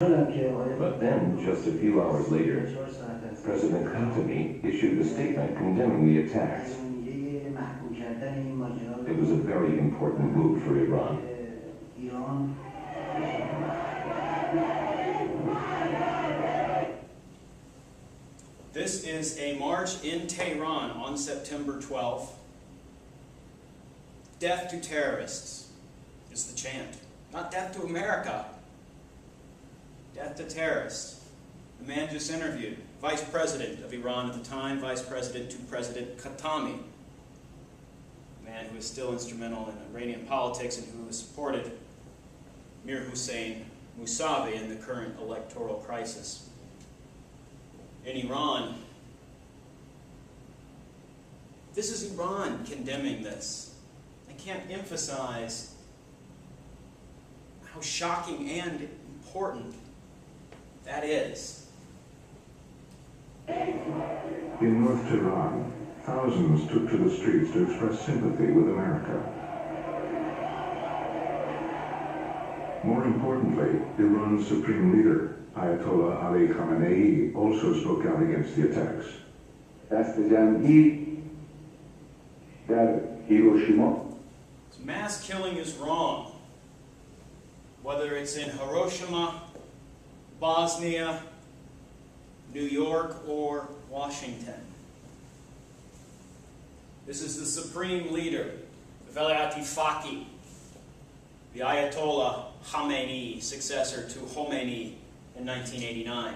But then, just a few hours later, President Khatami issued a statement condemning the attacks. It was a very important move for Iran. This is a march in Tehran on September 12th. Death to terrorists is the chant. Not death to America. Death to terrorists. The man just interviewed, Vice President of Iran at the time, Vice President to President Khatami, a man who is still instrumental in Iranian politics and who has supported Mir Hossein Mousavi in the current electoral crisis. In Iran, this is Iran condemning this. I can't emphasize how shocking and important that is. In North Tehran, thousands took to the streets to express sympathy with America. More importantly, Iran's supreme leader, Ayatollah Ali Khamenei, also spoke out against the attacks. Mass killing is wrong. Whether it's in Hiroshima, Bosnia, New York, or Washington. This is the supreme leader, the Velayati Faqih, the Ayatollah Khamenei, successor to Khomeini in 1989.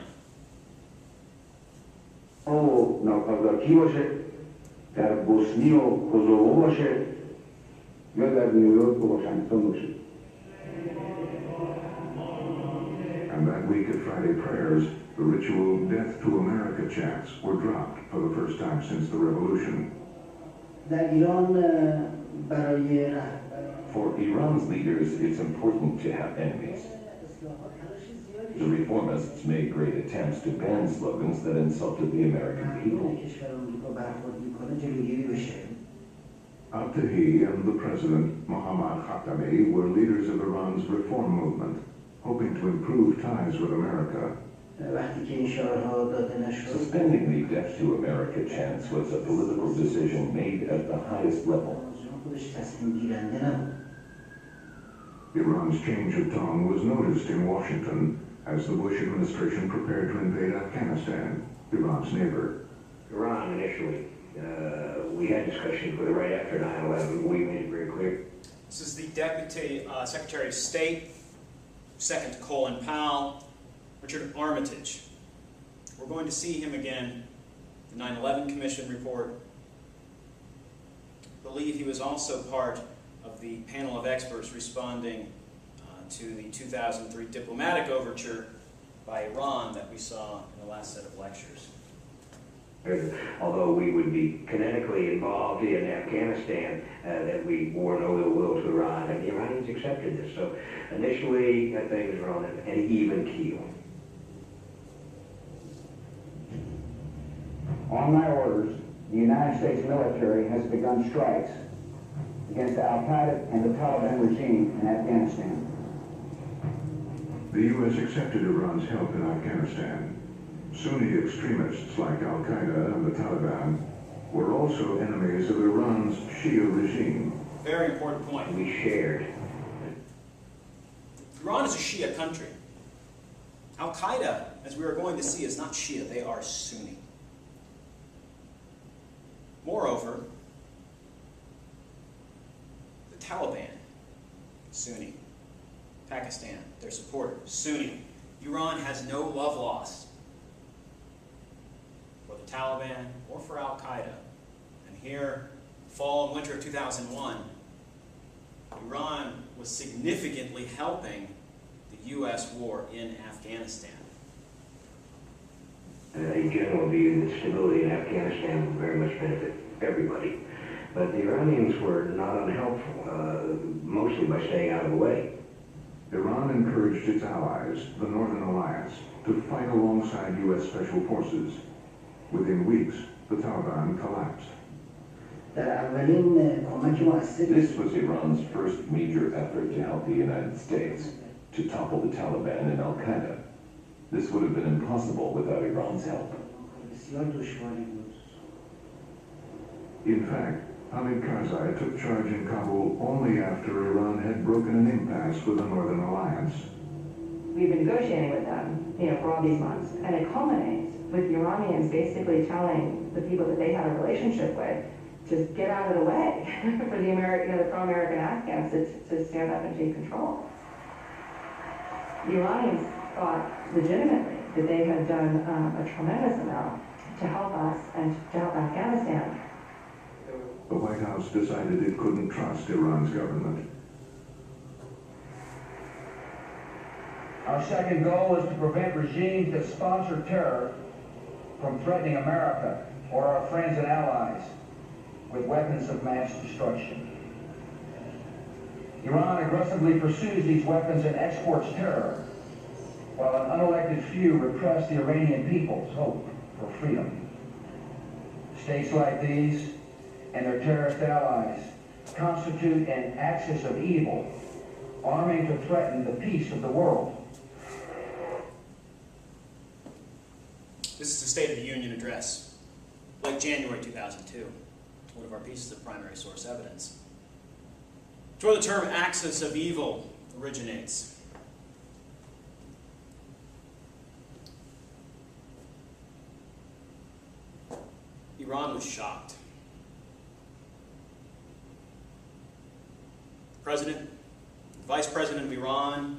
ناپرداکی باشه در بوسنی و کوزوو باشه یا در نیویورک و واشنگتن باشه. And that week at Friday prayers, the ritual Death to America chants were dropped for the first time since the revolution. For Iran's leaders, it's important to have enemies. The reformists made great attempts to ban slogans that insulted the American people. Abtahi and the president, Mohammad Khatami, were leaders of Iran's reform movement, hoping to improve ties with America. Suspending the Death to America chants was a political decision made at the highest level. Iran's change of tone was noticed in Washington as the Bush administration prepared to invade Afghanistan, Iran's neighbor. Iran initially, we had discussions with it right after 9/11. We made it very clear. This is the Deputy Secretary of State, second to Colin Powell, Richard Armitage. We're going to see him again, the 9/11 Commission report. I believe he was also part of the panel of experts responding to the 2003 diplomatic overture by Iran that we saw in the last set of lectures. Although we would be kinetically involved in Afghanistan, that we bore no ill will to Iran, and the Iranians accepted this. So initially, things were on an even keel. On my orders, the United States military has begun strikes against the Al-Qaeda and the Taliban regime in Afghanistan. The U.S. accepted Iran's help in Afghanistan. Sunni extremists like Al-Qaeda and the Taliban were also enemies of Iran's Shia regime. Very important point. We shared. Iran is a Shia country. Al-Qaeda, as we are going to see, is not Shia, they are Sunni. Moreover, the Taliban, Sunni. Pakistan, their supporter, Sunni. Iran has no love lost for the Taliban or for Al-Qaeda. And here, fall and winter of 2001, Iran was significantly helping the U.S. war in Afghanistan. In general view, that stability in Afghanistan would very much benefit everybody. But the Iranians were not unhelpful, mostly by staying out of the way. Iran encouraged its allies, the Northern Alliance, to fight alongside U.S. Special Forces. Within weeks, the Taliban collapsed. This was Iran's first major effort to help the United States to topple the Taliban and Al-Qaeda. This would have been impossible without Iran's help. In fact, Hamid Karzai took charge in Kabul only after Iran had broken an impasse with the Northern Alliance. We've been negotiating with them, for all these months, and it culminates with the Iranians basically telling the people that they had a relationship with to get out of the way for the the pro-American Afghans to stand up and take control. The Iranians thought legitimately that they had done a tremendous amount to help us and to help Afghanistan. The White House decided it couldn't trust Iran's government. Our second goal is to prevent regimes that sponsor terror from threatening America or our friends and allies with weapons of mass destruction. Iran aggressively pursues these weapons and exports terror, while an unelected few repress the Iranian people's hope for freedom. States like these and their terrorist allies constitute an axis of evil, arming to threaten the peace of the world. This is the State of the Union address, like January 2002, one of our pieces of primary source evidence. It's where the term axis of evil originates. Iran was shocked. The President, the Vice President of Iran,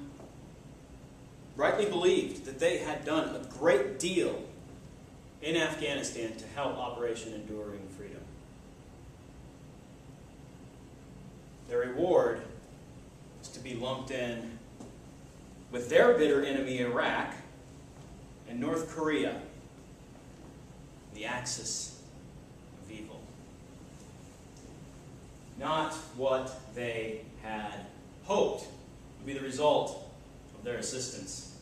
rightly believed that they had done a great deal in Afghanistan to help Operation Enduring Freedom. Their reward was to be lumped in with their bitter enemy Iraq and North Korea, the axis of evil. Not what they had hoped would be the result of their assistance.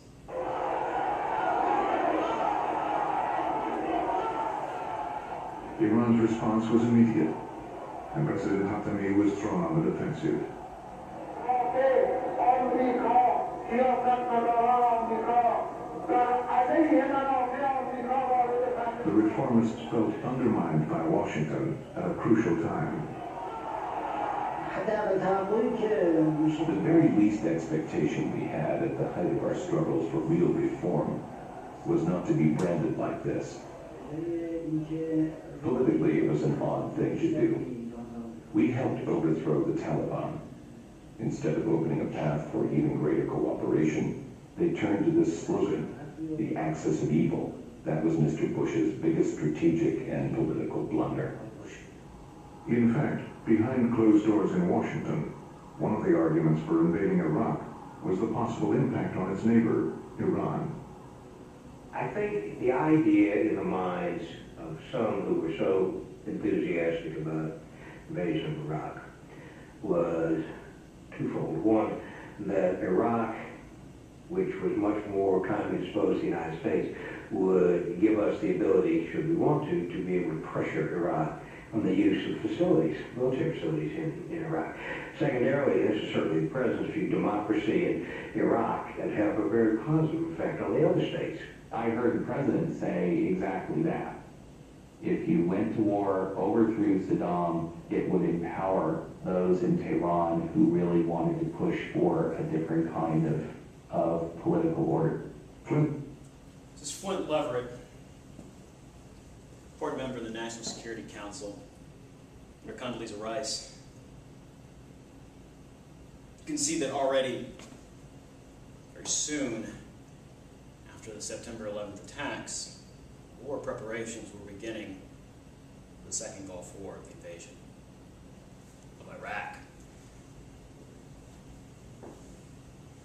Iran's response was immediate, and President Khatami was thrown on the defensive. The reformists felt undermined by Washington at a crucial time. The very least expectation we had at the height of our struggles for real reform was not to be branded like this. Politically, it was an odd thing to do. We helped overthrow the Taliban. Instead of opening a path for even greater cooperation, they turned to this slogan, the axis of evil. That was Mr. Bush's biggest strategic and political blunder. In fact, behind closed doors in Washington, one of the arguments for invading Iraq was the possible impact on its neighbor, Iran. I think the idea in the minds of some who were so enthusiastic about invasion of Iraq was twofold. One, that Iraq, which was much more kindly disposed to the United States, would give us the ability, should we want to be able to pressure Iraq on the use of facilities, military facilities in Iraq. Secondarily, this is certainly the President's view, democracy in Iraq and have a very positive effect on the other states. I heard the President say exactly that. If you went to war, overthrew Saddam, it would empower those in Tehran who really wanted to push for a different kind of political order. Flint? This is Flint Leverett, board member of the National Security Council, under Condoleezza Rice. You can see that already, very soon after the September 11th attacks, war preparations were beginning for the Second Gulf War, the invasion of Iraq.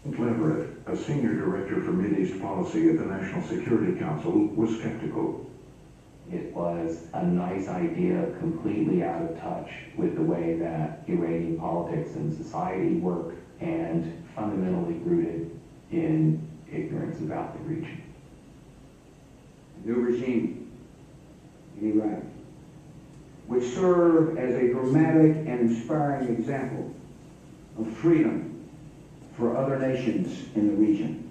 Leverett, a senior director for Mideast policy at the National Security Council, was skeptical. It was a nice idea, completely out of touch with the way that Iranian politics and society work, and fundamentally rooted in ignorance about the region. New regime in Iraq would serve as a dramatic and inspiring example of freedom for other nations in the region.